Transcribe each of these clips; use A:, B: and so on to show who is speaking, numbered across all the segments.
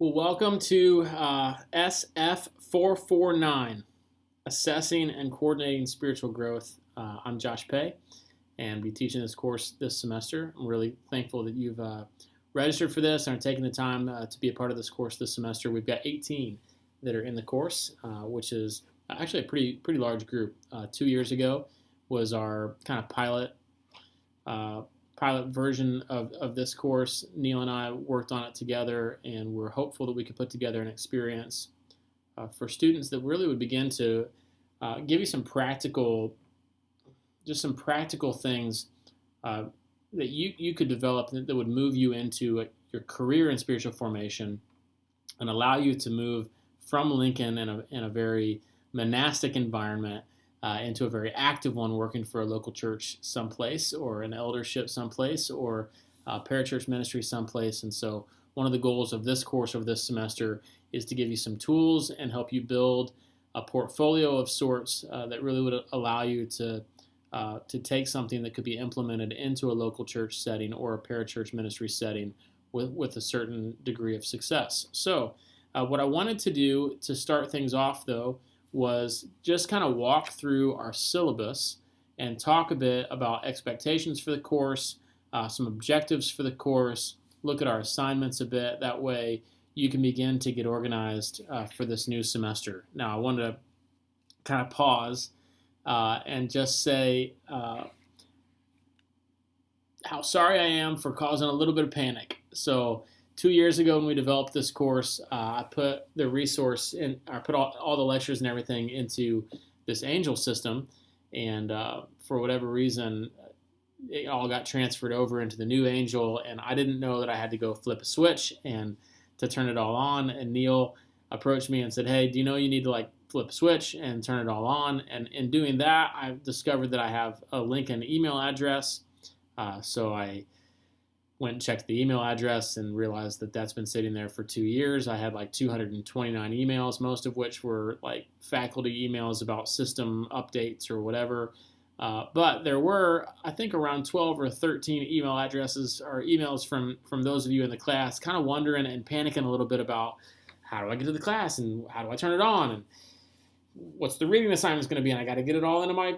A: Well, welcome to SF449, Assessing and Coordinating Spiritual Growth. I'm Josh Pay, and I'll be teaching this course this semester. I'm really thankful that you've registered for this and are taking the time to be a part of this course this semester. We've got 18 that are in the course, which is actually a pretty large group. 2 years ago was our kind of pilot version of this course. Neil and I worked on it together, and we're hopeful that we could put together an experience for students that really would begin to give you some practical things that you could develop that would move you into your career in spiritual formation and allow you to move from Lincoln in a very monastic environment into a very active one, working for a local church someplace, or an eldership someplace, or a parachurch ministry someplace. And so one of the goals of this course over this semester is to give you some tools and help you build a portfolio of sorts that really would allow you to take something that could be implemented into a local church setting or a parachurch ministry setting with a certain degree of success. So what I wanted to do to start things off, though, was just kind of walk through our syllabus and talk a bit about expectations for the course, some objectives for the course, look at our assignments a bit. That way you can begin to get organized for this new semester. Now, I wanted to kind of pause and just say how sorry I am for causing a little bit of panic. So 2 years ago when we developed this course, I put the resource in, I put all the lectures and everything into this Angel system, and for whatever reason, it all got transferred over into the new Angel, and I didn't know that I had to go flip a switch and to turn it all on. And Neil approached me and said, "Hey, do you know you need to flip a switch and turn it all on?" And in doing that, I discovered that I have a Lincoln email address, so I went and checked the email address and realized that that's been sitting there for 2 years. I had 229 emails, most of which were faculty emails about system updates or whatever. But there were, I think, around 12 or 13 email addresses or emails from those of you in the class kind of wondering and panicking a little bit about, how do I get to the class and how do I turn it on and what's the reading assignment going to be, and I got to get it all into my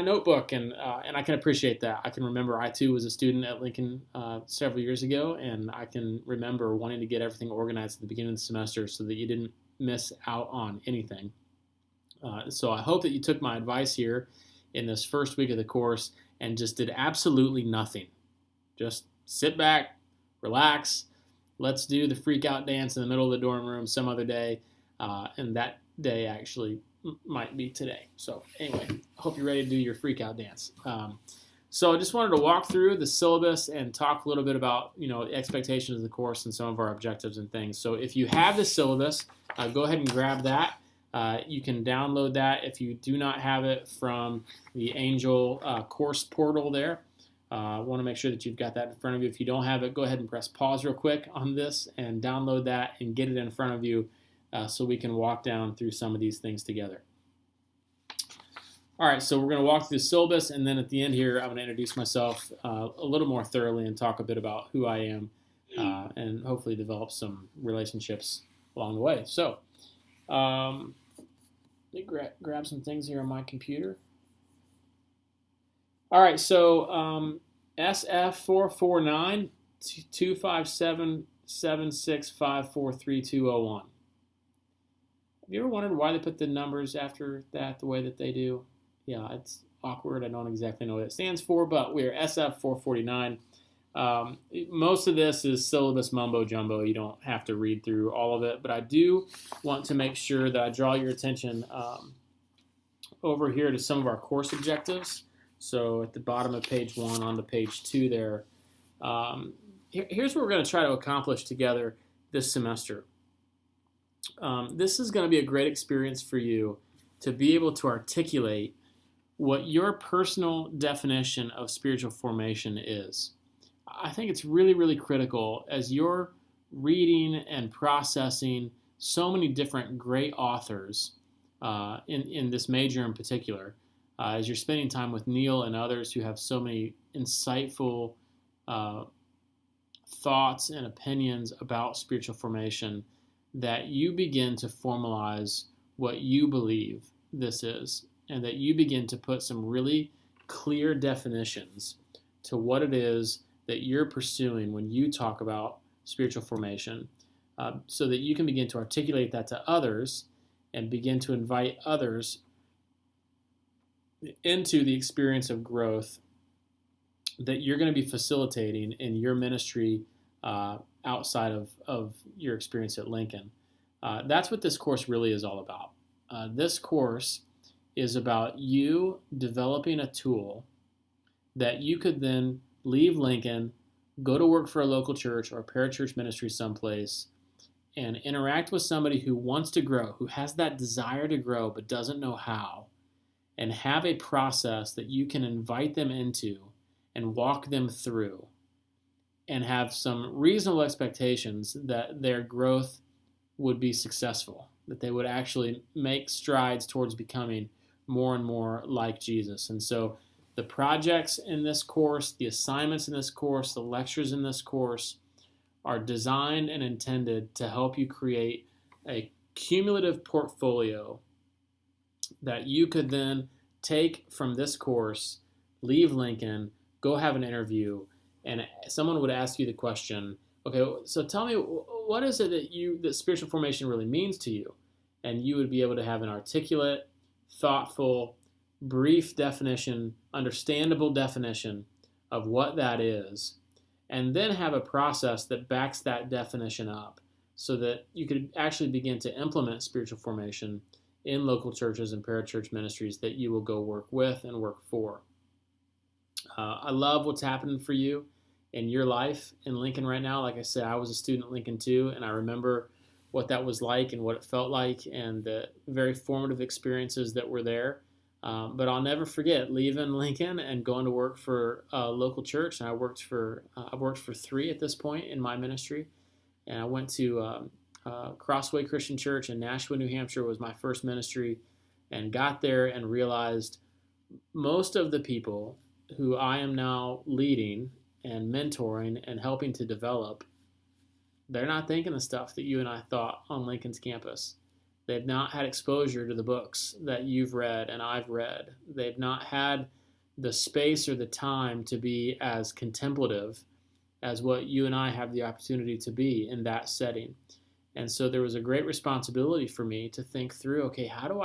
A: notebook, and I can appreciate that. I can remember I too was a student at Lincoln several years ago, and I can remember wanting to get everything organized at the beginning of the semester so that you didn't miss out on anything. So I hope that you took my advice here in this first week of the course and just did absolutely nothing. Just sit back, relax. Let's do the freak out dance in the middle of the dorm room some other day, and that day actually might be today. So anyway, I hope you're ready to do your freak out dance. So I just wanted to walk through the syllabus and talk a little bit about the expectations of the course and some of our objectives and things. So if you have the syllabus, go ahead and grab that. You can download that if you do not have it from the Angel course portal there. I want to make sure that you've got that in front of you. If you don't have it, go ahead and press pause real quick on this and download that and get it in front of you so we can walk down through some of these things together. All right, so we're going to walk through the syllabus, and then at the end here, I'm going to introduce myself a little more thoroughly and talk a bit about who I am and hopefully develop some relationships along the way. So let me grab some things here on my computer. All right, so SF449 25776543201. Have you ever wondered why they put the numbers after that the way that they do? Yeah, it's awkward. I don't exactly know what it stands for, but we're SF449. Most of this is syllabus mumbo jumbo. You don't have to read through all of it, but I do want to make sure that I draw your attention over here to some of our course objectives. So at the bottom of page 1 on to page 2 there, here's what we're going to try to accomplish together this semester. This is going to be a great experience for you to be able to articulate what your personal definition of spiritual formation is. I think it's really, really critical as you're reading and processing so many different great authors in this major in particular, as you're spending time with Neil and others who have so many insightful thoughts and opinions about spiritual formation, that you begin to formalize what you believe this is, and that you begin to put some really clear definitions to what it is that you're pursuing when you talk about spiritual formation, so that you can begin to articulate that to others and begin to invite others into the experience of growth that you're going to be facilitating in your ministry outside of your experience at Lincoln. That's what this course really is all about. This course is about you developing a tool that you could then leave Lincoln, go to work for a local church or a parachurch ministry someplace, and interact with somebody who wants to grow, who has that desire to grow but doesn't know how, and have a process that you can invite them into and walk them through, and have some reasonable expectations that their growth would be successful, that they would actually make strides towards becoming more and more like Jesus. And so the projects in this course, the assignments in this course, the lectures in this course are designed and intended to help you create a cumulative portfolio that you could then take from this course, leave Lincoln, go have an interview, and someone would ask you the question, okay, so tell me, what is it that spiritual formation really means to you? And you would be able to have an articulate, thoughtful, brief definition, understandable definition of what that is, and then have a process that backs that definition up so that you could actually begin to implement spiritual formation in local churches and parachurch ministries that you will go work with and work for. I love what's happening for you in your life in Lincoln right now. Like I said, I was a student at Lincoln too, and I remember what that was like and what it felt like and the very formative experiences that were there. But I'll never forget leaving Lincoln and going to work for a local church. And I've worked for 3 at this point in my ministry. And I went to Crossway Christian Church in Nashua, New Hampshire was my first ministry, and got there and realized most of the people who I am now leading and mentoring and helping to develop, they're not thinking the stuff that you and I thought on Lincoln's campus. They've not had exposure to the books that you've read and I've read. They've not had the space or the time to be as contemplative as what you and I have the opportunity to be in that setting. And so there was a great responsibility for me to think through, okay, how do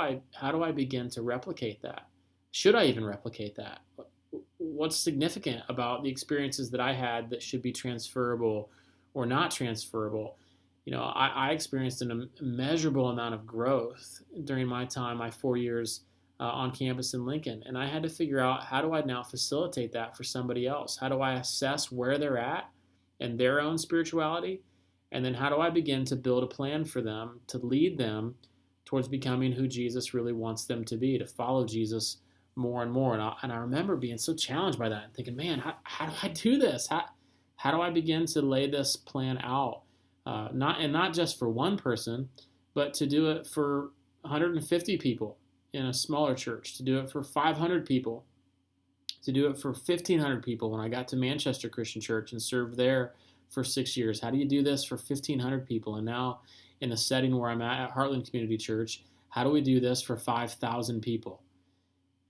A: I begin to replicate that? Should I even replicate that? What's significant about the experiences that I had that should be transferable or not transferable? You know, I experienced an immeasurable amount of growth during my 4 years on campus in Lincoln. And I had to figure out, how do I now facilitate that for somebody else? How do I assess where they're at and their own spirituality? And then how do I begin to build a plan for them to lead them towards becoming who Jesus really wants them to be, to follow Jesus more and more? And I remember being so challenged by that and thinking, man, how do I do this? How do I begin to lay this plan out? Not just for one person, but to do it for 150 people in a smaller church, to do it for 500 people, to do it for 1,500 people when I got to Manchester Christian Church and served there for 6 years. How do you do this for 1,500 people? And now in the setting where I'm at Heartland Community Church, how do we do this for 5,000 people?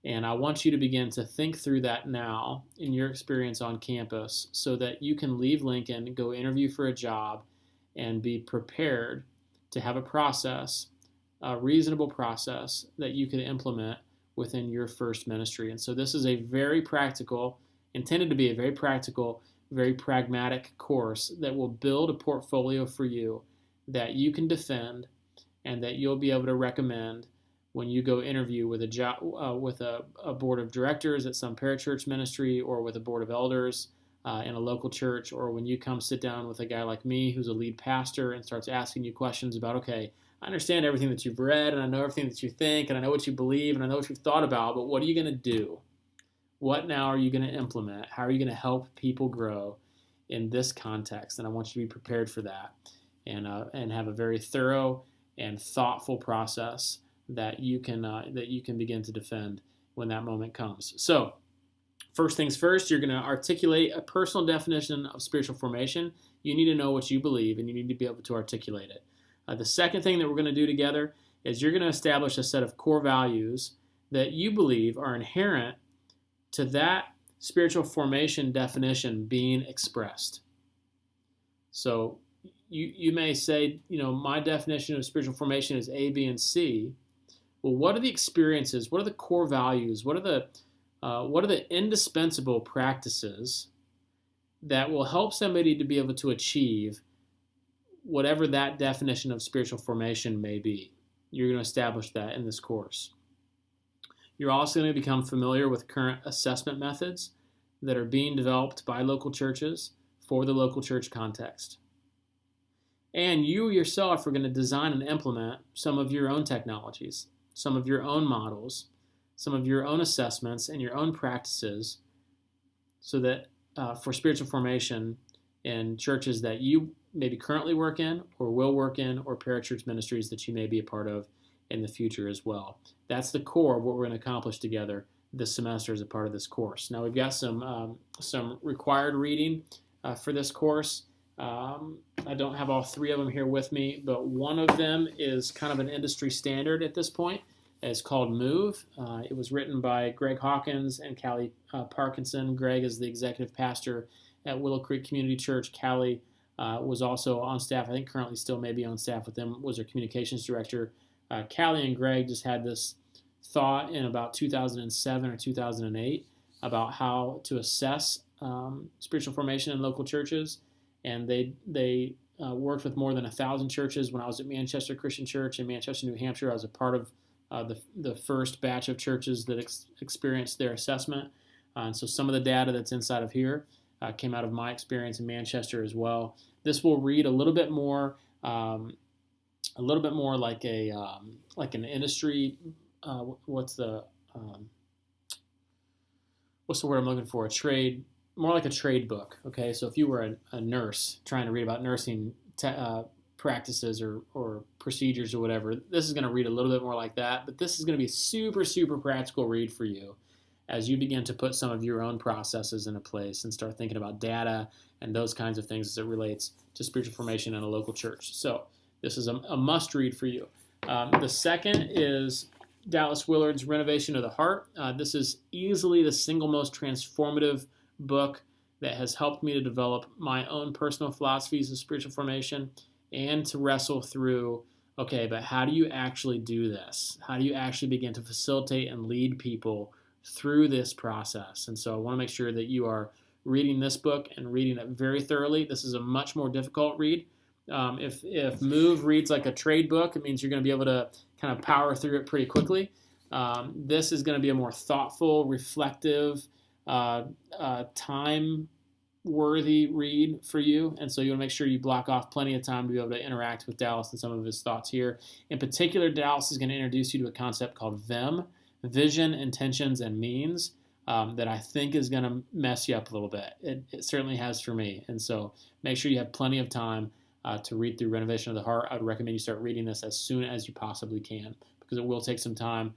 A: And I want you to begin to think through that now in your experience on campus so that you can leave Lincoln, go interview for a job, and be prepared to have a process, a reasonable process that you can implement within your first ministry. And so this is a very practical, intended to be a very practical, very pragmatic course that will build a portfolio for you that you can defend and that you'll be able to recommend when you go interview with a board of directors at some parachurch ministry or with a board of elders in a local church, or when you come sit down with a guy like me who's a lead pastor and starts asking you questions about, okay, I understand everything that you've read and I know everything that you think and I know what you believe and I know what you've thought about, but what are you going to do? What now are you going to implement? How are you going to help people grow in this context? And I want you to be prepared for that and have a very thorough and thoughtful process that you can begin to defend when that moment comes. So First things first, you're going to articulate a personal definition of spiritual formation. You need to know what you believe, and you need to be able to articulate it. The second thing that we're going to do together is you're going to establish a set of core values that you believe are inherent to that spiritual formation definition being expressed. So you may say, my definition of spiritual formation is A, B, and C. Well, what are the experiences? What are the core values? What are the indispensable practices that will help somebody to be able to achieve whatever that definition of spiritual formation may be? You're going to establish that in this course. You're also going to become familiar with current assessment methods that are being developed by local churches for the local church context. And you yourself are going to design and implement some of your own technologies, some of your own models, some of your own assessments and your own practices so that for spiritual formation in churches that you maybe currently work in or will work in, or parachurch ministries that you may be a part of in the future as well. That's the core of what we're going to accomplish together this semester as a part of this course. Now we've got some required reading for this course. I don't have all three of them here with me, but one of them is kind of an industry standard at this point. It's called Move. It was written by Greg Hawkins and Callie Parkinson. Greg is the executive pastor at Willow Creek Community Church. Callie was also on staff, I think currently still maybe on staff with them, was their communications director. Callie and Greg just had this thought in about 2007 or 2008 about how to assess spiritual formation in local churches. And they worked with more than 1,000 churches. When I was at Manchester Christian Church in Manchester, New Hampshire, I was a part of the first batch of churches that experienced their assessment. And so some of the data that's inside of here came out of my experience in Manchester as well. This will read a little bit more like an industry. What's the word I'm looking for? More like a trade book. Okay, so if you were a nurse trying to read about nursing practices or procedures or whatever, this is going to read a little bit more like that. But this is going to be a super, super practical read for you as you begin to put some of your own processes into place and start thinking about data and those kinds of things as it relates to spiritual formation in a local church. So this is a must read for you. The second is Dallas Willard's Renovation of the Heart. This is easily the single most transformative book that has helped me to develop my own personal philosophies of spiritual formation and to wrestle through, okay, but how do you actually do this? How do you actually begin to facilitate and lead people through this process? And so I want to make sure that you are reading this book and reading it very thoroughly. This is a much more difficult read. If Move reads like a trade book, it means you're going to be able to kind of power through it pretty quickly. This is going to be a more thoughtful, reflective, time-worthy read for you, and so you want to make sure you block off plenty of time to be able to interact with Dallas and some of his thoughts here. In particular, Dallas is going to introduce you to a concept called VIM, Vision, Intentions, and Means, that I think is going to mess you up a little bit. It certainly has for me, and so make sure you have plenty of time to read through Renovation of the Heart. I would recommend you start reading this as soon as you possibly can, because it will take some time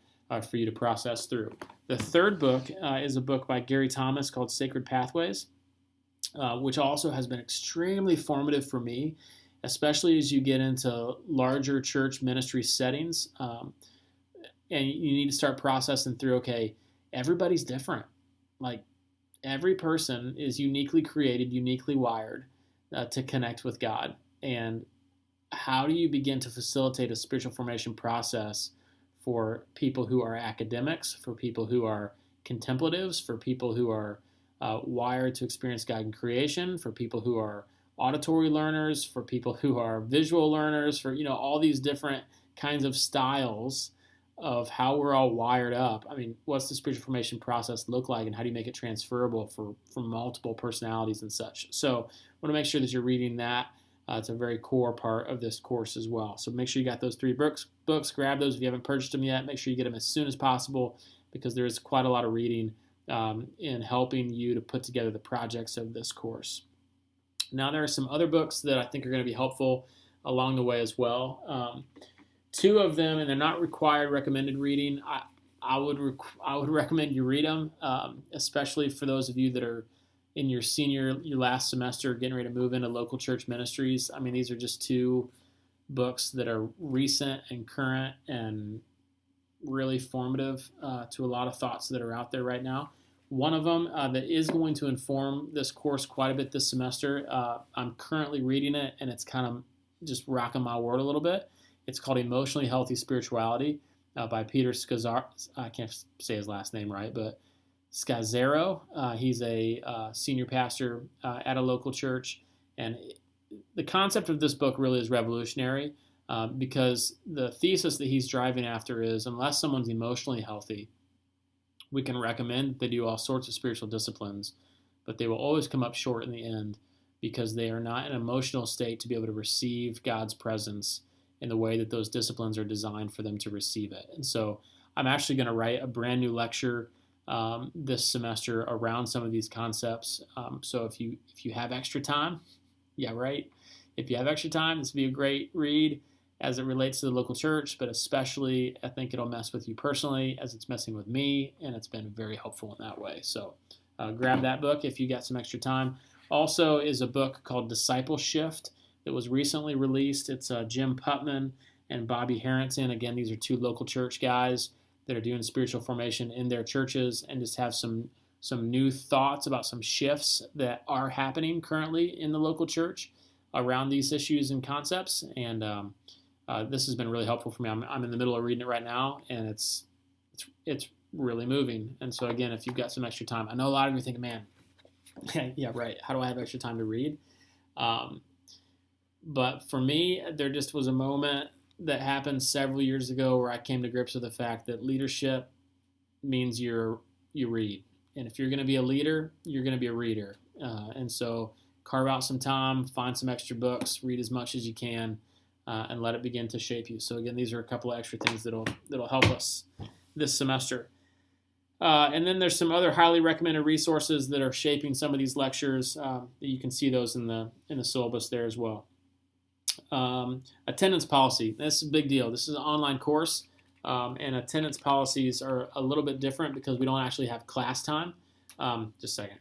A: for you to process through. The third book is a book by Gary Thomas called Sacred Pathways, which also has been extremely formative for me, especially as you get into larger church ministry settings. And you need to start processing through, okay, everybody's different. Like, every person is uniquely created, uniquely wired to connect with God. And how do you begin to facilitate a spiritual formation process for people who are academics, for people who are contemplatives, for people who are wired to experience God in creation, for people who are auditory learners, for people who are visual learners, for all these different kinds of styles of how we're all wired up. I mean, what's the spiritual formation process look like, and how do you make it transferable for multiple personalities and such? So I want to make sure that you're reading that. It's a very core part of this course as well. So make sure you got those three books. Grab those if you haven't purchased them yet. Make sure you get them as soon as possible, because there is quite a lot of reading in helping you to put together the projects of this course. Now, there are some other books that I think are going to be helpful along the way as well. Two of them, and they're not required recommended reading. I would recommend you read them, especially for those of you that are in your last semester, getting ready to move into local church ministries. I mean, these are just two books that are recent and current and really formative to a lot of thoughts that are out there right now. One of them that is going to inform this course quite a bit this semester. I'm currently reading it, and it's kind of just rocking my world a little bit. It's called Emotionally Healthy Spirituality by Peter Scazzaro. I can't say his last name right, but Scazzaro. He's a senior pastor at a local church, and the concept of this book really is revolutionary because the thesis that he's driving after is unless someone's emotionally healthy, we can recommend that they do all sorts of spiritual disciplines, but they will always come up short in the end because they are not in an emotional state to be able to receive God's presence in the way that those disciplines are designed for them to receive it. And so I'm actually going to write a brand new lecture this semester around some of these concepts. So if you have extra time, yeah, right. If you have extra time, this would be a great read as it relates to the local church, but especially I think it'll mess with you personally as it's messing with me, and it's been very helpful in that way. So grab that book if you got some extra time. Also is a book called Disciple Shift that was recently released. It's Jim Putman and Bobby Harrington. Again, these are two local church guys that are doing spiritual formation in their churches and just have some new thoughts about some shifts that are happening currently in the local church around these issues and concepts. And this has been really helpful for me. I'm in the middle of reading it right now, and it's really moving. And so again, if you've got some extra time, I know a lot of you are thinking, man, yeah, right. How do I have extra time to read? But for me, there just was a moment that happened several years ago where I came to grips with the fact that leadership means you read. And if you're going to be a leader, you're going to be a reader. And so carve out some time, find some extra books, read as much as you can, and let it begin to shape you. So again, these are a couple of extra things that'll help us this semester. And then there's some other highly recommended resources that are shaping some of these lectures. You can see those in the syllabus there as well. Attendance policy. This is a big deal. This is an online course, and attendance policies are a little bit different because we don't actually have class time. Just a second.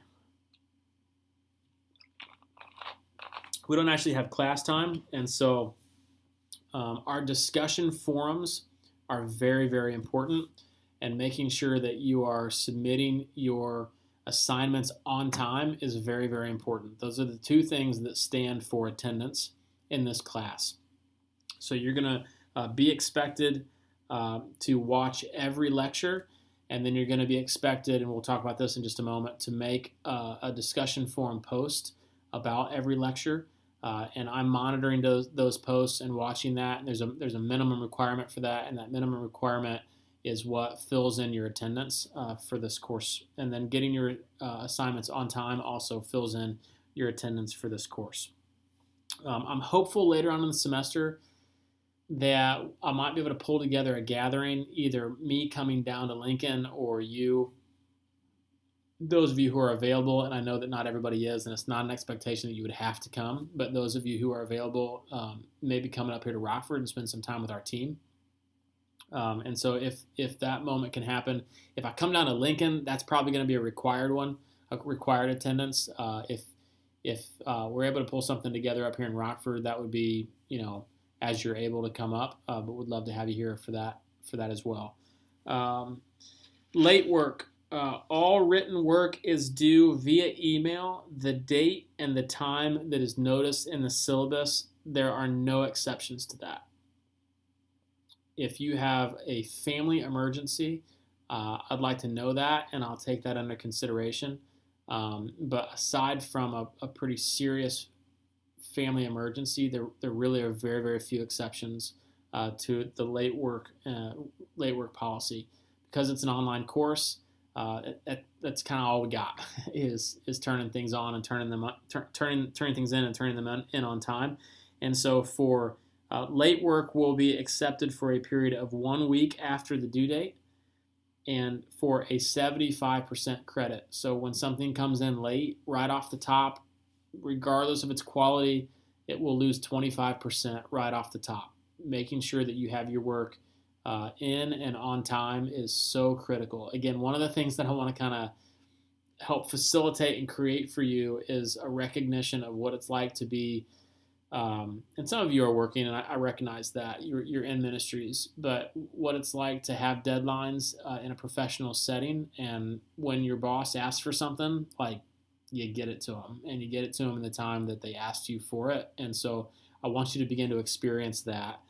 A: We don't actually have class time, and so our discussion forums are very, very important, and making sure that you are submitting your assignments on time is very, very important. Those are the two things that stand for attendance in this class. So you're going to be expected to watch every lecture, and then you're going to be expected, and we'll talk about this in just a moment, to make a discussion forum post about every lecture. And I'm monitoring those posts and watching that. And there's a minimum requirement for that, and that minimum requirement is what fills in your attendance for this course. And then getting your assignments on time also fills in your attendance for this course. I'm hopeful later on in the semester that I might be able to pull together a gathering, either me coming down to Lincoln or you, those of you who are available, and I know that not everybody is, and it's not an expectation that you would have to come, but those of you who are available, maybe coming up here to Rockford and spend some time with our team. And so if that moment can happen, if I come down to Lincoln, that's probably going to be a required one, a required attendance. If we're able to pull something together up here in Rockford, that would be, as you're able to come up, but would love to have you here for that as well. Late work. All written work is due via email. The date and the time that is noticed in the syllabus, there are no exceptions to that. If you have a family emergency, I'd like to know that, and I'll take that under consideration. But aside from a pretty serious family emergency, there really are very, very few exceptions to the late work policy. Because it's an online course, that's kind of all we got is turning things on and turning things in and turning them in on time. And so for late work will be accepted for a period of 1 week after the due date, and for a 75% credit. So when something comes in late, right off the top, regardless of its quality, it will lose 25% right off the top, making sure that you have your work in and on time is so critical. Again, one of the things that I want to kind of help facilitate and create for you is a recognition of what it's like to be, and some of you are working, and I recognize that you're in ministries, but what it's like to have deadlines in a professional setting, and when your boss asks for something, like, you get it to them, and you get it to them in the time that they asked you for it. And so I want you to begin to experience that,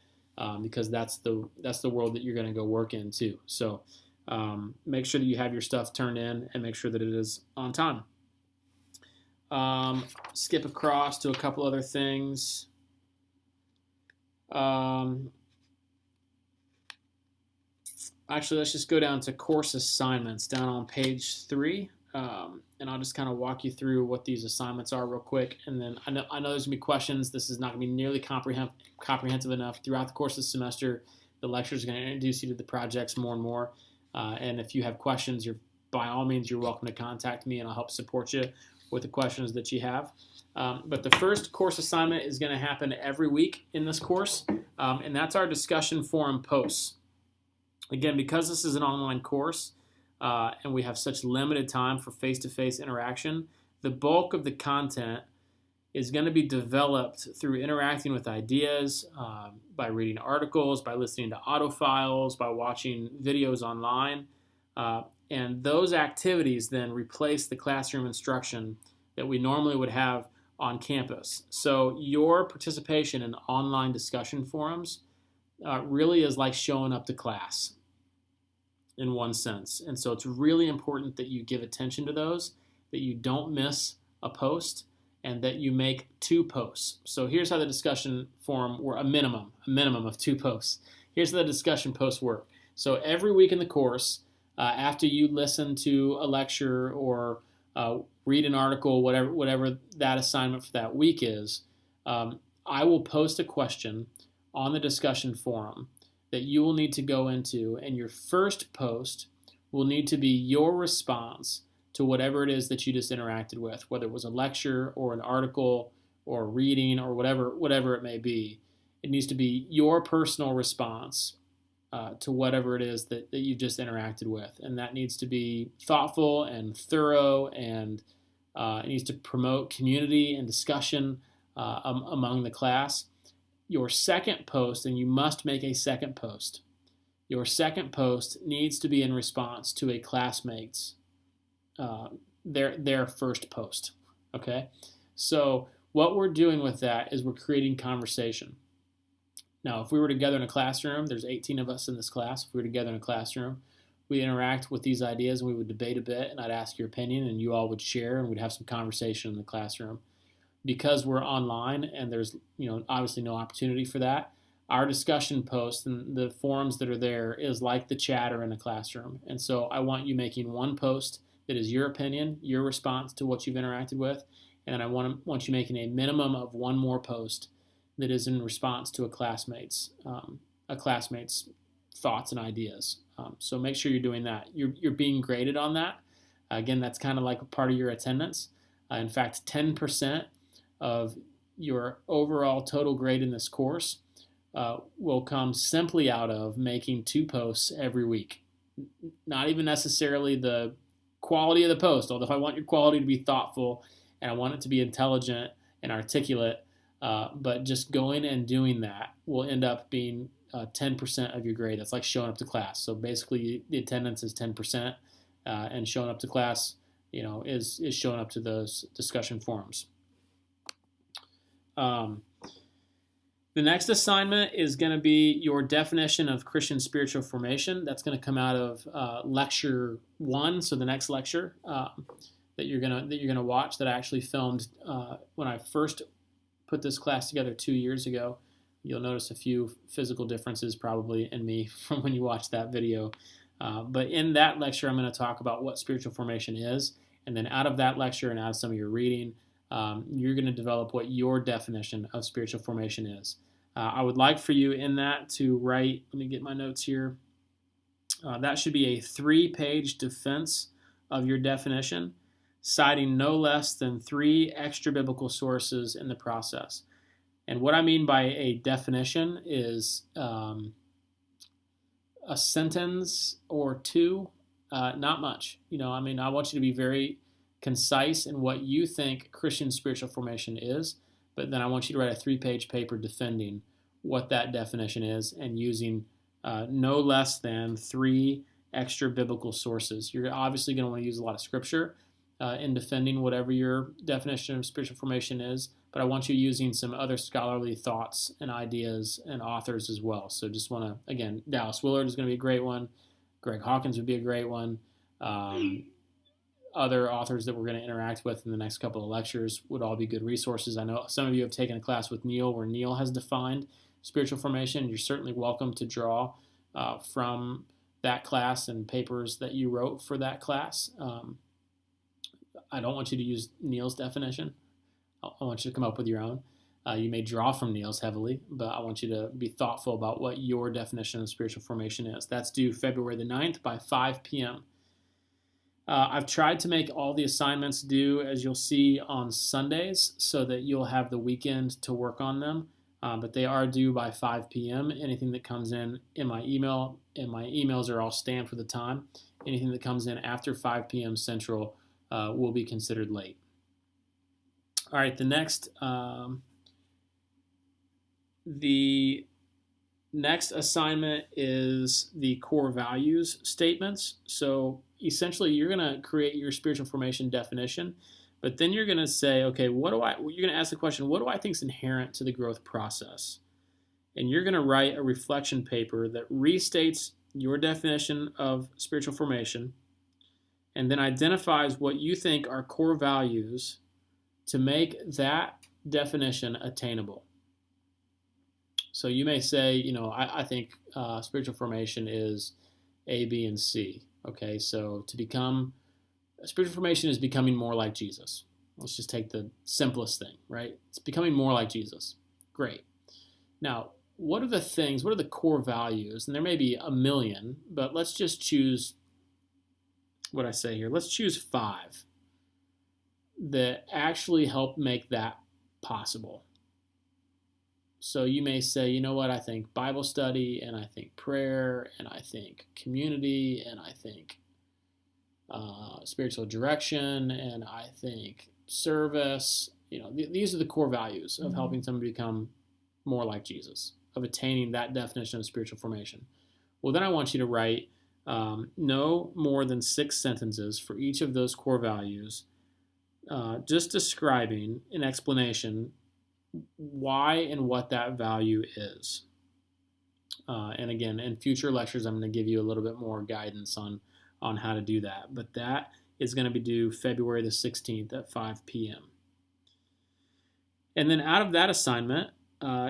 A: because that's the world that you're going to go work in too. So make sure that you have your stuff turned in, and make sure that it is on time. Skip across to a couple other things. Actually, let's just go down to course assignments down on page 3. And I'll just kind of walk you through what these assignments are real quick. And then I know there's going to be questions. This is not going to be nearly comprehensive enough. Throughout the course of the semester, the lectures are going to introduce you to the projects more and more. And if you have questions, by all means, you're welcome to contact me, and I'll help support you with the questions that you have. But the first course assignment is going to happen every week in this course, and that's our discussion forum posts. Again, because this is an online course, and we have such limited time for face-to-face interaction, the bulk of the content is going to be developed through interacting with ideas, by reading articles, by listening to audio files, by watching videos online. And those activities then replace the classroom instruction that we normally would have on campus. So your participation in online discussion forums really is like showing up to class in one sense. And so it's really important that you give attention to those, that you don't miss a post, and that you make 2 posts. So here's how the discussion forum, or a minimum of 2 posts. Here's how the discussion posts work. So every week in the course, after you listen to a lecture or read an article, whatever that assignment for that week is, I will post a question on the discussion forum that you will need to go into, and your first post will need to be your response to whatever it is that you just interacted with, whether it was a lecture or an article or reading or whatever it may be. It needs to be your personal response to whatever it is that you just interacted with. And that needs to be thoughtful and thorough, and it needs to promote community and discussion among the class. Your second post, and you must make a second post, your second post needs to be in response to a classmate's their first post. Okay? So what we're doing with that is we're creating conversation. Now, if we were together in a classroom, there's 18 of us in this class. If we were together in a classroom, we interact with these ideas, and we would debate a bit, and I'd ask your opinion, and you all would share, and we'd have some conversation in the classroom. Because we're online and there's obviously no opportunity for that, our discussion posts and the forums that are there is like the chatter in a classroom. And so I want you making 1 post that is your opinion, your response to what you've interacted with, and then I want you making a minimum of 1 more post that is in response to a classmate's thoughts and ideas. So make sure you're doing that. You're being graded on that. Again, that's kind of like a part of your attendance. In fact, 10% of your overall total grade in this course will come simply out of making 2 posts every week. Not even necessarily the quality of the post, although I want your quality to be thoughtful and I want it to be intelligent and articulate, but just going and doing that will end up being 10% of your grade. That's like showing up to class. So basically the attendance is 10%, and showing up to class is showing up to those discussion forums. The next assignment is going to be your definition of Christian spiritual formation. That's going to come out of lecture 1. So the next lecture that you're gonna watch, that I actually filmed when I first put this class together 2 years ago. You'll notice a few physical differences probably in me from when you watch that video. But in that lecture, I'm going to talk about what spiritual formation is, and then out of that lecture and out of some of your reading, you're going to develop what your definition of spiritual formation is. I would like for you in that to write, let me get my notes here, that should be a 3-page defense of your definition, citing no less than 3 extra biblical sources in the process. And what I mean by a definition is a sentence or two, not much. I want you to be very concise in what you think Christian spiritual formation is, but then I want you to write a 3-page paper defending what that definition is and using no less than 3 extra biblical sources. You're obviously going to want to use a lot of scripture in defending whatever your definition of spiritual formation is, but I want you using some other scholarly thoughts and ideas and authors as well. So just want to, again, Dallas Willard is going to be a great one. Greg Hawkins would be a great one. Other authors that we're going to interact with in the next couple of lectures would all be good resources. I know some of you have taken a class with Neil where Neil has defined spiritual formation. You're certainly welcome to draw from that class and papers that you wrote for that class. I don't want you to use Neil's definition. I want you to come up with your own. You may draw from Neil's heavily, but I want you to be thoughtful about what your definition of spiritual formation is. That's due February the 9th by 5 p.m. I've tried to make all the assignments due, as you'll see, on Sundays so that you'll have the weekend to work on them, but they are due by 5 p.m. Anything that comes in my email, and my emails are all stamped for the time, anything that comes in after 5 p.m. Central will be considered late. All right, the next assignment is the core values statements. So essentially, you're going to create your spiritual formation definition, but then you're going to say, okay, you're going to ask the question, what do I think is inherent to the growth process? And you're going to write a reflection paper that restates your definition of spiritual formation and then identifies what you think are core values to make that definition attainable. So you may say, I think spiritual formation is A, B, and C. Okay, so spiritual formation is becoming more like Jesus. Let's just take the simplest thing, right? It's becoming more like Jesus. Great. Now, what are the core values? And there may be a million, but let's just choose what I say here. Let's choose 5 that actually help make that possible. So you may say, you know what, I think Bible study, and I think prayer, and I think community, and I think spiritual direction, and I think service. These are the core values of helping someone become more like Jesus, of attaining that definition of spiritual formation. Well, then I want you to write no more than 6 sentences for each of those core values, just describing an explanation why and what that value is. And again, in future lectures, I'm going to give you a little bit more guidance on how to do that. But that is going to be due February the 16th at 5 p.m. And then out of that assignment,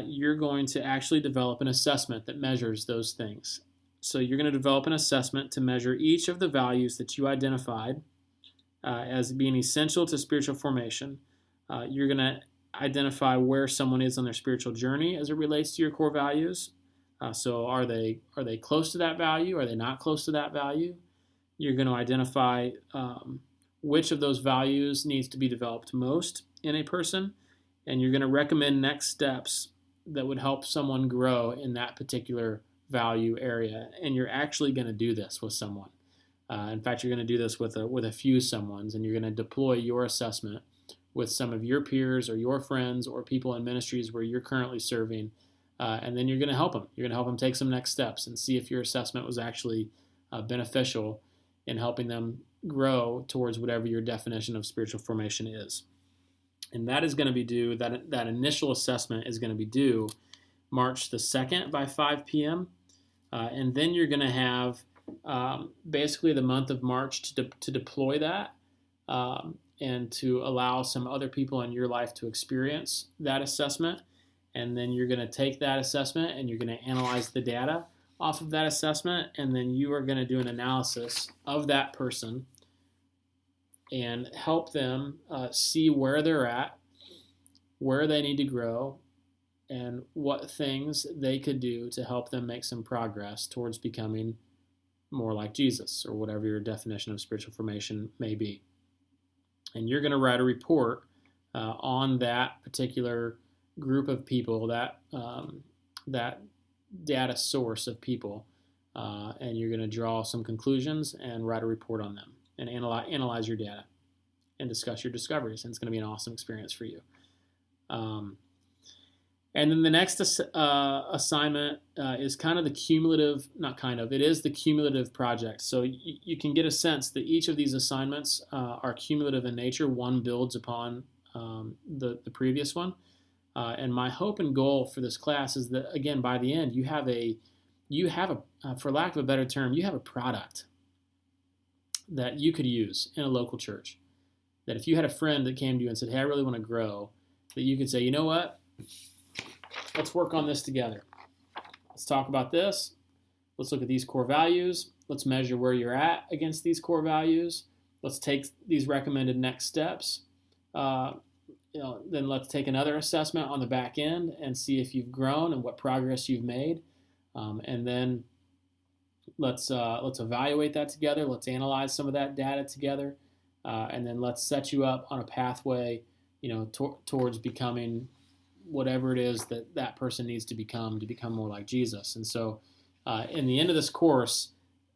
A: you're going to actually develop an assessment that measures those things. So you're going to develop an assessment to measure each of the values that you identified as being essential to spiritual formation. You're going to identify where someone is on their spiritual journey as it relates to your core values. So are they close to that value? Are they not close to that value? You're going to identify which of those values needs to be developed most in a person, and you're going to recommend next steps that would help someone grow in that particular value area. And you're actually going to do this with someone. In fact, you're going to do this with a few someones, and you're going to deploy your assessment with some of your peers or your friends or people in ministries where you're currently serving, and then you're going to help them. You're going to help them take some next steps and see if your assessment was actually beneficial in helping them grow towards whatever your definition of spiritual formation is. And that is going to be due, that initial assessment is going to be due March the 2nd by 5 p.m. And then you're going to have basically the month of March to deploy that and to allow some other people in your life to experience that assessment. And then you're going to take that assessment and you're going to analyze the data off of that assessment, and then you are going to do an analysis of that person and help them see where they're at, where they need to grow, and what things they could do to help them make some progress towards becoming more like Jesus, or whatever your definition of spiritual formation may be. And you're going to write a report on that particular group of people, that data source of people, and you're going to draw some conclusions and write a report on them and analyze your data and discuss your discoveries. And it's going to be an awesome experience for you. And then the next assignment is kind of the cumulative, it is the cumulative project. So you can get a sense that each of these assignments are cumulative in nature. One builds upon the previous one. And my hope and goal for this class is that, again, by the end, you have a, for lack of a better term, you have a product that you could use in a local church. That if you had a friend that came to you and said, hey, I really want to grow, that you could say, you know what? Let's work on this together. Let's talk about this. Let's look at these core values. Let's measure where you're at against these core values. Let's take these recommended next steps. Then let's take another assessment on the back end and see if you've grown and what progress you've made. And then let's evaluate that together. Let's analyze some of that data together. And then let's set you up on a pathway, towards becoming whatever it is that person needs to become more like Jesus. And so in the end of this course,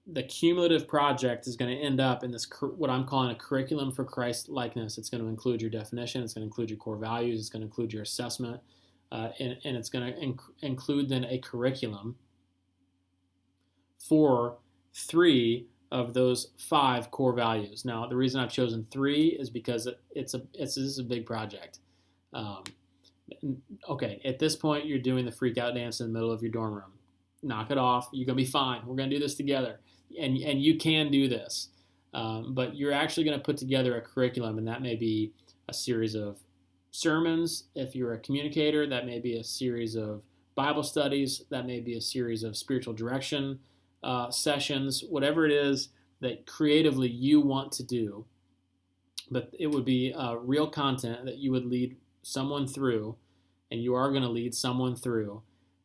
A: the cumulative project is going to end up in this, what I'm calling a curriculum for Christ likeness. It's going to include your definition. It's going to include your core values. It's going to include your assessment. And it's going to include then a curriculum for 3 of those 5 core values. Now, the reason I've chosen 3 is because this is a big project. Okay, at this point, you're doing the freak out dance in the middle of your dorm room. Knock it off. You're going to be fine. We're going to do this together. And you can do this. But you're actually going to put together a curriculum, and that may be a series of sermons. If you're a communicator, that may be a series of Bible studies. That may be a series of spiritual direction sessions, whatever it is that creatively you want to do. But it would be real content that you would lead someone through, and you are going to lead someone through,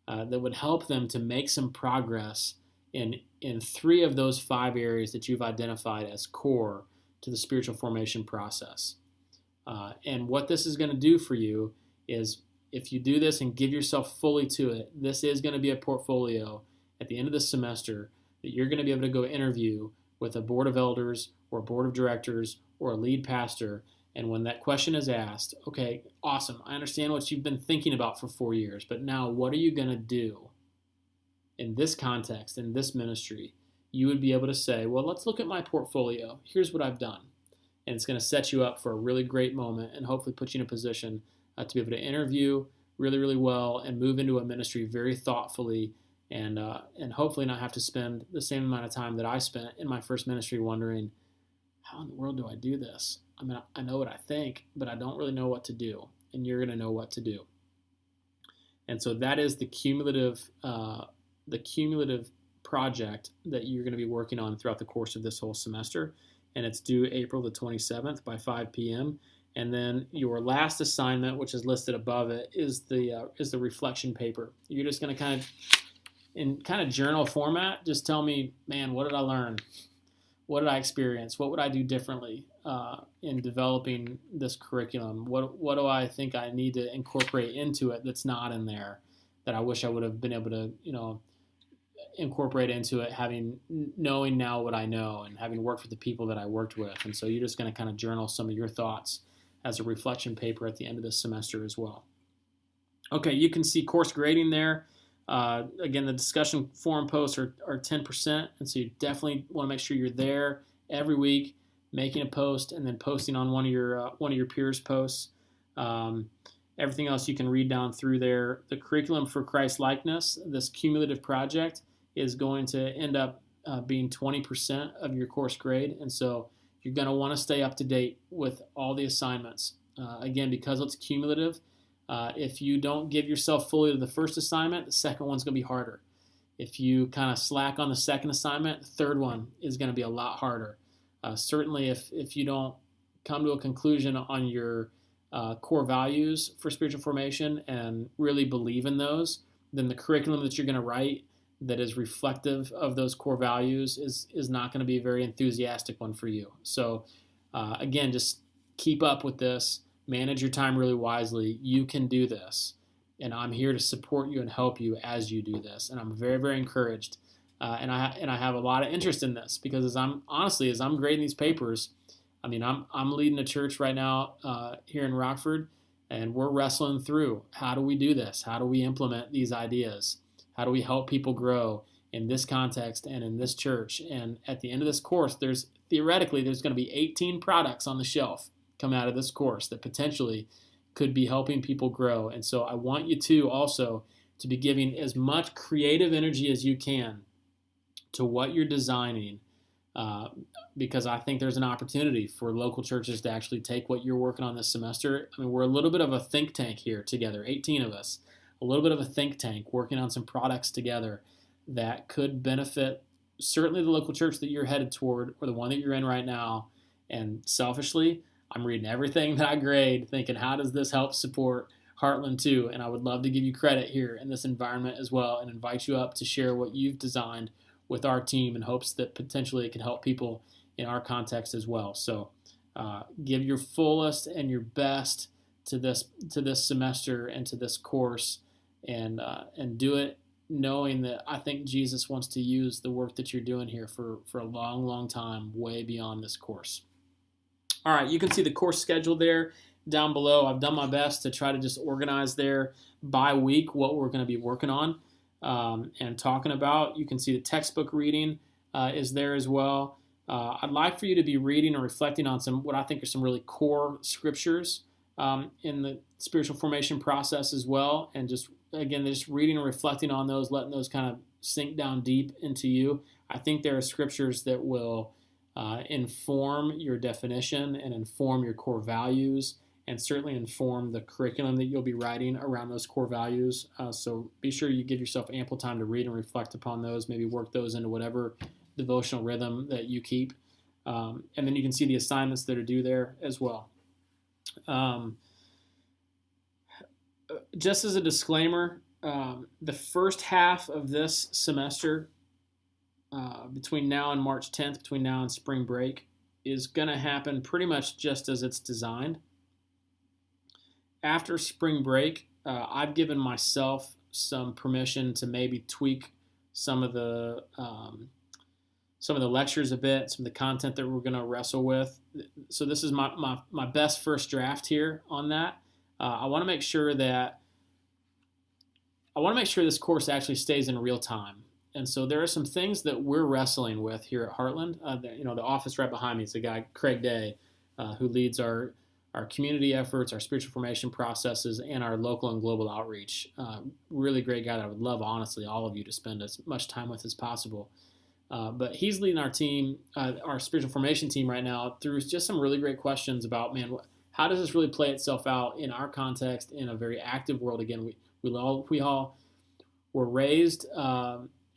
A: that would help them to make some progress in 3 of those 5 areas that you've identified as core to the spiritual formation process. And what this is going to do for you is, if you do this and give yourself fully to it, this is going to be a portfolio at the end of the semester that you're going to be able to go interview with a board of elders or a board of directors or a lead pastor. And when that question is asked, okay, awesome, I understand what you've been thinking about for 4 years, but now what are you going to do in this context, in this ministry? You would be able to say, well, let's look at my portfolio. Here's what I've done. And it's going to set you up for a really great moment and hopefully put you in a position to be able to interview really, really well and move into a ministry very thoughtfully, and hopefully not have to spend the same amount of time that I spent in my first ministry wondering, how in the world do I do this? I mean, I know what I think, but I don't really know what to do. And you're going to know what to do. And so that is the cumulative project that you're going to be working on throughout the course of this whole semester. And it's due April the 27th by 5 p.m. And then your last assignment, which is listed above it, is the reflection paper. You're just going to in journal format, just tell me, man, what did I learn? What did I experience? What would I do differently in developing this curriculum? What do I think I need to incorporate into it that's not in there, that I wish I would have been able to, incorporate into it, knowing now what I know and having worked with the people that I worked with. And so you're just going to journal some of your thoughts as a reflection paper at the end of this semester as well. Okay, you can see course grading there. Again, the discussion forum posts are 10%, and so you definitely want to make sure you're there every week, making a post and then posting on one of your peers' posts. Everything else you can read down through there. The curriculum for Christ likeness, this cumulative project, is going to end up being 20% of your course grade, and so you're going to want to stay up to date with all the assignments. Again, because it's cumulative. If you don't give yourself fully to the first assignment, the second one's going to be harder. If you kind of slack on the second assignment, the third one is going to be a lot harder. Certainly, if you don't come to a conclusion on your core values for spiritual formation and really believe in those, then the curriculum that you're going to write that is reflective of those core values is not going to be a very enthusiastic one for you. So again, just keep up with this. Manage your time really wisely. You can do this. And I'm here to support you and help you as you do this. And I'm very, very encouraged and I have a lot of interest in this because as I'm grading these papers, I mean, I'm leading a church right now here in Rockford, and we're wrestling through how do we do this? How do we implement these ideas? How do we help people grow in this context and in this church? And at the end of this course, there's going to be 18 products on the shelf coming out of this course that potentially could be helping people grow. And so I want you to also to be giving as much creative energy as you can to what you're designing, because I think there's an opportunity for local churches to actually take what you're working on this semester. I mean, we're a little bit of a think tank here together, 18 of us, a little bit of a think tank working on some products together that could benefit certainly the local church that you're headed toward or the one that you're in right now. And selfishly, I'm reading everything that I grade thinking, how does this help support Heartland too? And I would love to give you credit here in this environment as well and invite you up to share what you've designed with our team in hopes that potentially it can help people in our context as well. So give your fullest and your best to this semester and to this course, and do it knowing that I think Jesus wants to use the work that you're doing here for a long, long time, way beyond this course. All right, you can see the course schedule there down below. I've done my best to try to just organize there by week what we're going to be working on and talking about. You can see the textbook reading is there as well. I'd like for you to be reading and reflecting on some what I think are some really core scriptures in the spiritual formation process as well. And just, again, just reading and reflecting on those, letting those kind of sink down deep into you. I think there are scriptures that will inform your definition and inform your core values, and certainly inform the curriculum that you'll be writing around those core values. So be sure you give yourself ample time to read and reflect upon those, maybe work those into whatever devotional rhythm that you keep. And then you can see the assignments that are due there as well. Just as a disclaimer, the first half of this semester, between now and March 10th, between now and spring break, is going to happen pretty much just as it's designed. After spring break, I've given myself some permission to maybe tweak some of the lectures a bit, some of the content that we're going to wrestle with. So this is my best first draft here on that. I want to make sure this course actually stays in real time. And so there are some things that we're wrestling with here at Heartland. The office right behind me is a guy, Craig Day, who leads our community efforts, our spiritual formation processes, and our local and global outreach. Really great guy that I would love, honestly, all of you to spend as much time with as possible. But he's leading our team, our spiritual formation team right now, through just some really great questions about, man, how does this really play itself out in our context in a very active world? Again, we all were raised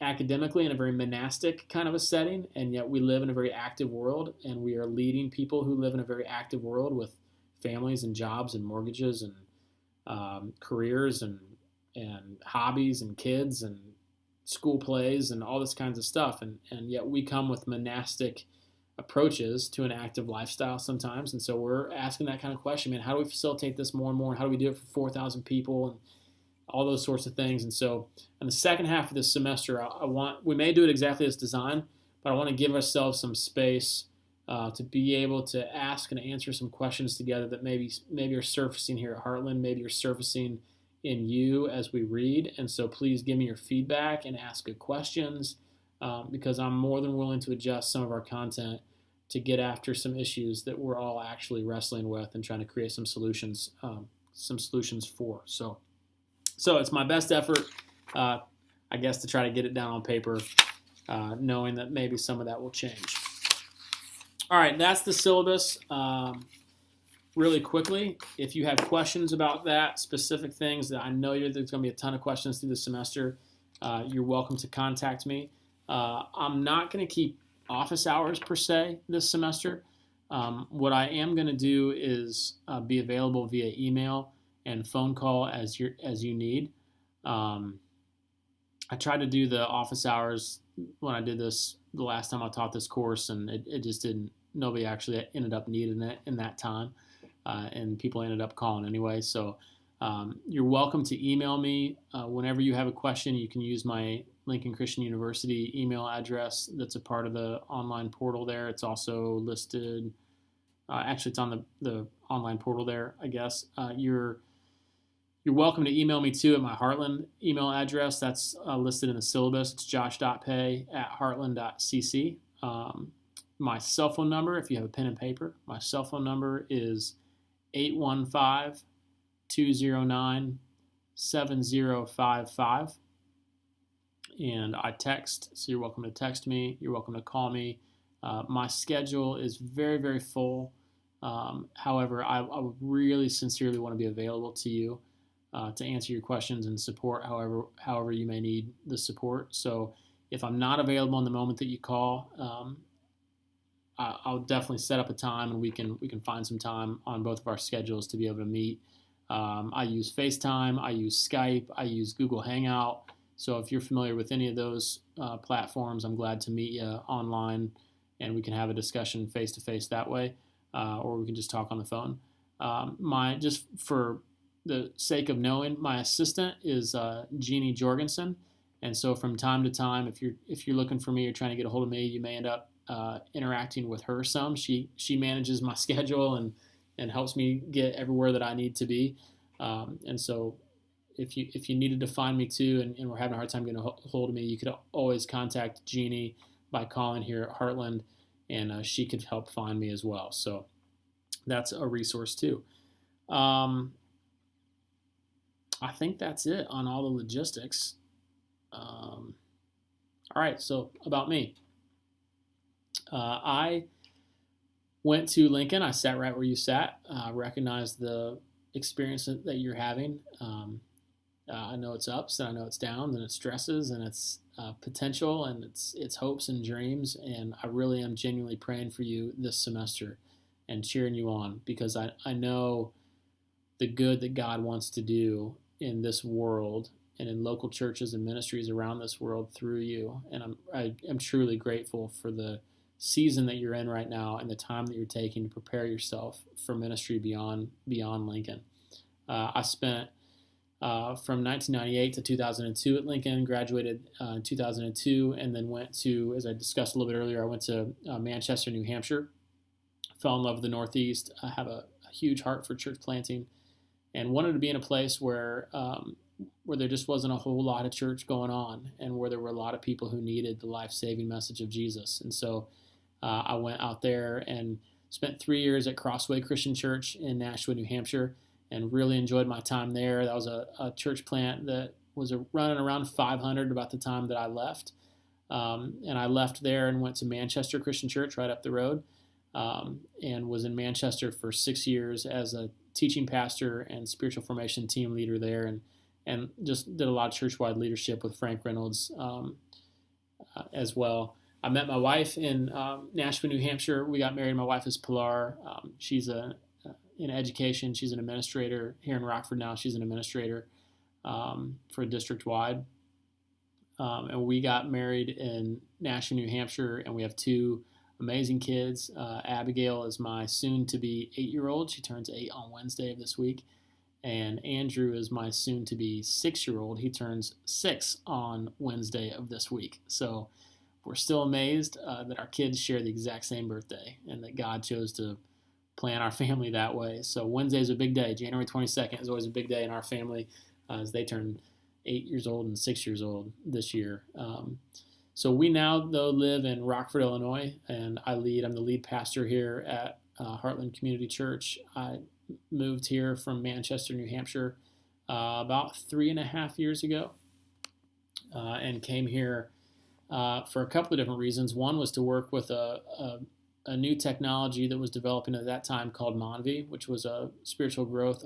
A: academically in a very monastic kind of a setting, and yet we live in a very active world, and we are leading people who live in a very active world with families and jobs and mortgages and careers and hobbies and kids and school plays and all this kinds of stuff. And yet we come with monastic approaches to an active lifestyle sometimes. And so we're asking that kind of question, man, how do we facilitate this more and more? And how do we do it for 4,000 people and all those sorts of things? And so in the second half of this semester, we may do it exactly as designed, but I want to give ourselves some space to be able to ask and answer some questions together that maybe are surfacing here at Heartland, maybe are surfacing in you as we read. And so please give me your feedback and ask good questions, because I'm more than willing to adjust some of our content to get after some issues that we're all actually wrestling with and trying to create some solutions for. So it's my best effort, I guess, to try to get it down on paper, knowing that maybe some of that will change. All right, that's the syllabus. Really quickly, if you have questions about that, specific things that I know there's going to be a ton of questions through the semester, you're welcome to contact me. I'm not going to keep office hours per se this semester. What I am going to do is be available via email and phone call as you need. I tried to do the office hours when I did this the last time I taught this course, and it just didn't. Nobody actually ended up needing it in that time, and people ended up calling anyway. So You're welcome to email me whenever you have a question. You can use my Lincoln Christian University email address that's a part of the online portal there. It's also listed. Actually, it's on the online portal there, I guess. You're welcome to email me too at my Heartland email address. That's listed in the syllabus. It's josh.pay@heartland.cc. My cell phone number, if you have a pen and paper, my cell phone number is 815-209-7055. And I text, so you're welcome to text me. You're welcome to call me. My schedule is very, very full. However, I would really sincerely want to be available to you to answer your questions and support however you may need the support. So if I'm not available in the moment that you call, I'll definitely set up a time, and we can find some time on both of our schedules to be able to meet. I use FaceTime, I use Skype, I use Google Hangout. So if you're familiar with any of those platforms, I'm glad to meet you online, and we can have a discussion face to face that way, or we can just talk on the phone. Just for the sake of knowing, my assistant is Jeannie Jorgensen, and so from time to time, if you're looking for me or trying to get a hold of me, you may end up interacting with her some. She manages my schedule and helps me get everywhere that I need to be. And so if you needed to find me too, and we're having a hard time getting a hold of me, you could always contact Jeannie by calling here at Heartland, and she could help find me as well. So that's a resource too. I think that's it on all the logistics. All right, so about me. I went to Lincoln. I sat right where you sat. Recognized the experience that you're having. I know it's ups, and I know it's downs, and it's stresses, and it's potential, and it's hopes and dreams. And I really am genuinely praying for you this semester and cheering you on, because I know the good that God wants to do in this world and in local churches and ministries around this world through you. And I'm truly grateful for the season that you're in right now and the time that you're taking to prepare yourself for ministry beyond Lincoln. I spent from 1998 to 2002 at Lincoln, graduated in 2002, and then went to, as I discussed a little bit earlier, I went to Manchester, New Hampshire. Fell in love with the Northeast. I have a huge heart for church planting, and wanted to be in a place where there just wasn't a whole lot of church going on, and where there were a lot of people who needed the life-saving message of Jesus. And so I went out there and spent 3 years at Crossway Christian Church in Nashua, New Hampshire, and really enjoyed my time there. That was a church plant that was running around 500 about the time that I left. And I left there and went to Manchester Christian Church right up the road, and was in Manchester for 6 years as a teaching pastor and spiritual formation team leader there, and just did a lot of church-wide leadership with Frank Reynolds as well. I met my wife in Nashua, New Hampshire. We got married. My wife is Pilar. She's in education. She's an administrator here in Rockford now. She's an administrator for district-wide. And we got married in Nashua, New Hampshire, and we have two amazing kids. Abigail is my soon-to-be 8-year-old. She turns 8 on Wednesday of this week. And Andrew is my soon-to-be 6-year-old. He turns 6 on Wednesday of this week. So we're still amazed that our kids share the exact same birthday, and that God chose to plan our family that way. So Wednesday is a big day. January 22nd is always a big day in our family, as they turn 8 years old and 6 years old this year. So we now, though, live in Rockford, Illinois, and I'm the lead pastor here at Heartland Community Church. I moved here from Manchester, New Hampshire about 3.5 years ago, and came here for a couple of different reasons. One was to work with a new technology that was developing at that time called Monvi, which was an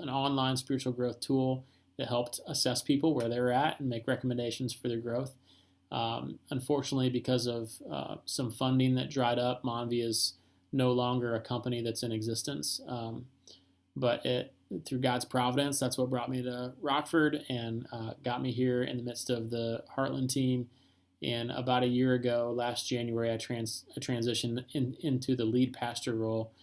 A: online spiritual growth tool that helped assess people where they're at and make recommendations for their growth. Unfortunately, because of some funding that dried up, Monvi is no longer a company that's in existence. But through God's providence, that's what brought me to Rockford and got me here in the midst of the Heartland team. And about a year ago, last January, I transitioned into the lead pastor role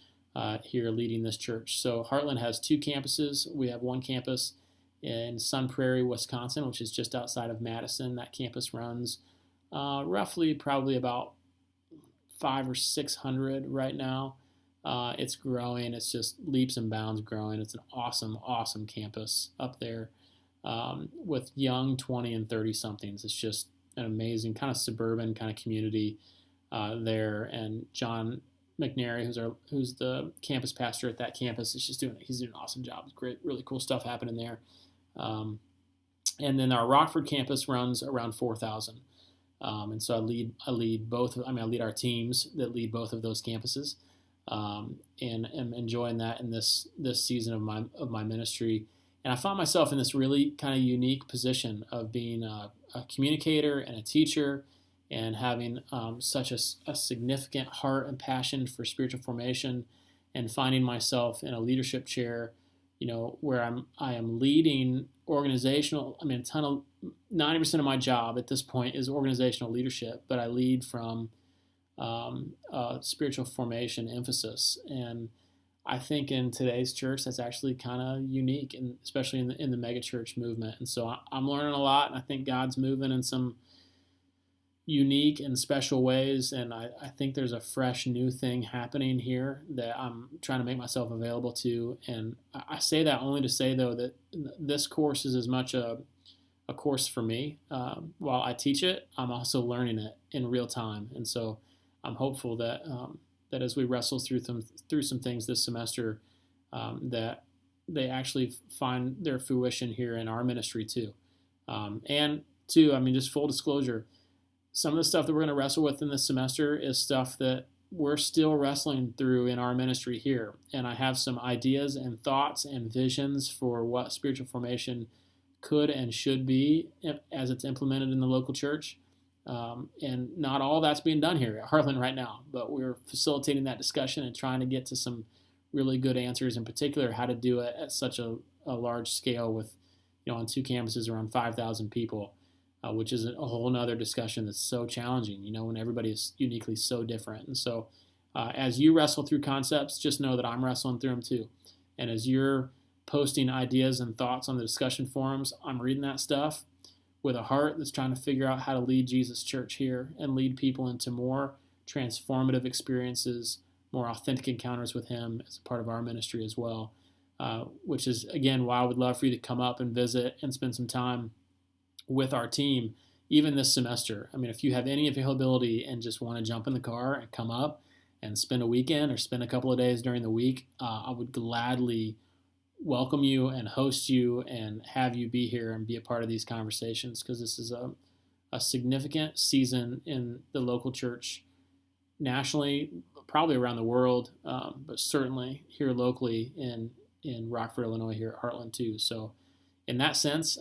A: here leading this church. So Heartland has 2 campuses. We have one campus in Sun Prairie, Wisconsin, which is just outside of Madison. That campus runs roughly probably about 500 or 600 right now. It's growing. It's just leaps and bounds growing. It's an awesome, awesome campus up there with young 20 and 30 somethings. It's just an amazing kind of suburban kind of community there. And John McNary, who's the campus pastor at that campus, he's doing an awesome job. It's great, really cool stuff happening there. And then our Rockford campus runs around 4,000. And so I lead both. I lead our teams that lead both of those campuses, and am enjoying that in this season of my ministry. And I found myself in this really kind of unique position of being a communicator and a teacher, and having such a significant heart and passion for spiritual formation, and finding myself in a leadership chair, where I am leading organizational. 90% of my job at this point is organizational leadership, but I lead from spiritual formation emphasis. And I think in today's church, that's actually kind of unique, and especially in the megachurch movement. And so I'm learning a lot, and I think God's moving in some unique and special ways. And I think there's a fresh new thing happening here that I'm trying to make myself available to. And I say that only to say, though, that this course is as much a course for me. While I teach it, I'm also learning it in real time. And so I'm hopeful that that as we wrestle through some things this semester, that they actually find their fruition here in our ministry too. And two, just full disclosure, some of the stuff that we're going to wrestle with in this semester is stuff that we're still wrestling through in our ministry here. And I have some ideas and thoughts and visions for what spiritual formation could and should be as it's implemented in the local church. And not all that's being done here at Heartland right now, but we're facilitating that discussion and trying to get to some really good answers, in particular how to do it at such a large scale with, on two campuses around 5,000 people, which is a whole nother discussion that's so challenging, when everybody is uniquely so different. And so as you wrestle through concepts, just know that I'm wrestling through them too. And as you're posting ideas and thoughts on the discussion forums, I'm reading that stuff with a heart that's trying to figure out how to lead Jesus Church here and lead people into more transformative experiences, more authentic encounters with Him as a part of our ministry as well, which is, again, why I would love for you to come up and visit and spend some time with our team, even this semester. If you have any availability and just want to jump in the car and come up and spend a weekend or spend a couple of days during the week, I would gladly welcome you and host you and have you be here and be a part of these conversations, because this is a significant season in the local church nationally, probably around the world, but certainly here locally in Rockford, Illinois, here at Heartland too. So in that sense,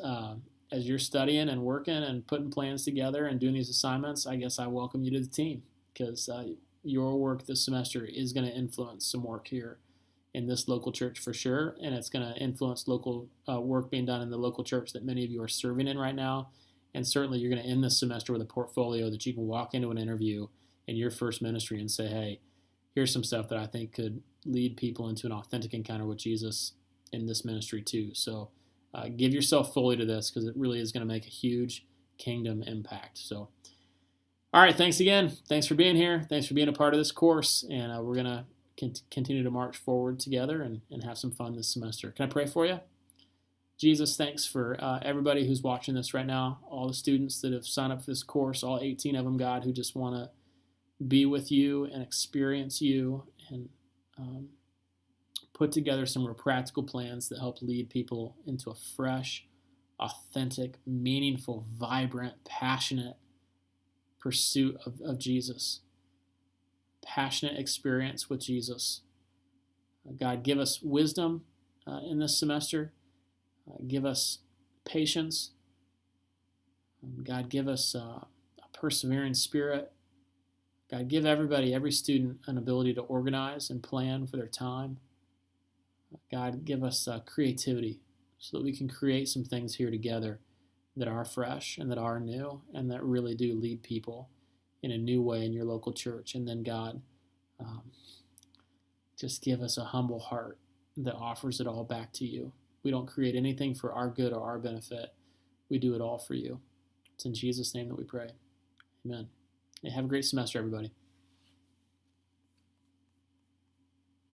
A: as you're studying and working and putting plans together and doing these assignments, I guess I welcome you to the team, because your work this semester is going to influence some work here in this local church for sure, and it's going to influence local work being done in the local church that many of you are serving in right now. And certainly you're going to end this semester with a portfolio that you can walk into an interview in your first ministry and say, hey, here's some stuff that I think could lead people into an authentic encounter with Jesus in this ministry too. So give yourself fully to this, because it really is going to make a huge kingdom impact. So, all right, thanks again. Thanks for being here. Thanks for being a part of this course. And we're going to continue to march forward together and have some fun this semester. Can I pray for you? Jesus, thanks for everybody who's watching this right now, all the students that have signed up for this course, all 18 of them, God, who just want to be with you and experience you and put together some real practical plans that help lead people into a fresh, authentic, meaningful, vibrant, passionate pursuit of Jesus. Passionate experience with Jesus. God, give us wisdom in this semester. Give us patience. God, give us a persevering spirit. God, give every student an ability to organize and plan for their time. God, give us creativity so that we can create some things here together that are fresh and that are new and that really do lead people in a new way in your local church. And then, God, just give us a humble heart that offers it all back to you. We don't create anything for our good or our benefit. We do it all for you. It's in Jesus' name that we pray. Amen. Hey, have a great semester, everybody.